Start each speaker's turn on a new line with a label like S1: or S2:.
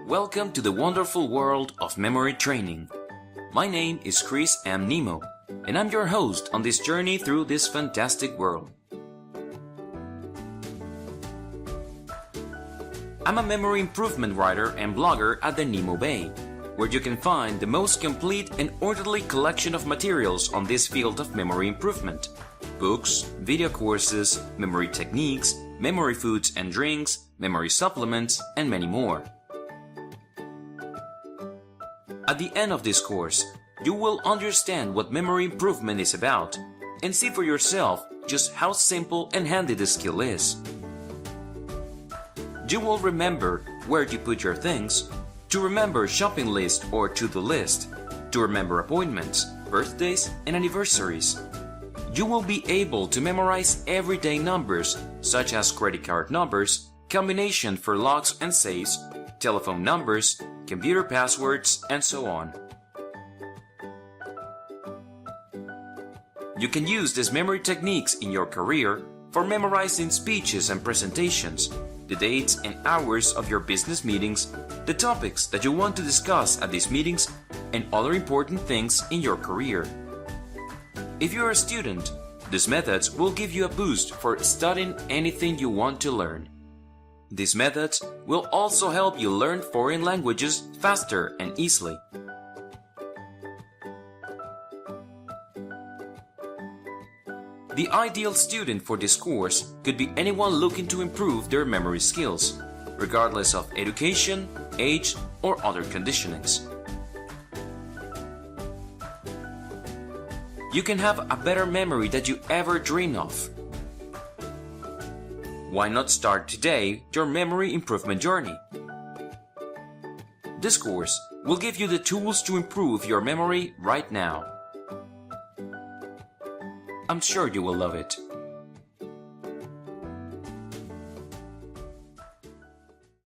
S1: Welcome to the wonderful world of memory training. My name is Chris M. Nemo, and I'm your host on this journey through this fantastic world. I'm a memory improvement writer and blogger at the Nemo Bay, where you can find the most complete and orderly collection of materials on this field of memory improvement. Books, video courses, memory techniques, memory foods and drinks, memory supplements, and many more. At the end of this course, you will understand what memory improvement is about and see for yourself just how simple and handy the skill is. You will remember where you put your things, to remember shopping list or to-do list, to remember appointments, birthdays, and anniversaries. You will be able to memorize everyday numbers such as credit card numbers, combination for locks and safes, telephone numbers, computer passwords, and so on. You can use these memory techniques in your career for memorizing speeches and presentations, the dates and hours of your business meetings, the topics that you want to discuss at these meetings, and other important things in your career. If you're a student, these methods will give you a boost for studying anything you want to learn. These methods will also help you learn foreign languages faster and easily. The ideal student for this course could be anyone looking to improve their memory skills, regardless of education, age, or other conditionings. You can have a better memory than you ever dreamed of. Why not start today your memory improvement journey? This course will give you the tools to improve your memory right now. I'm sure you will love it.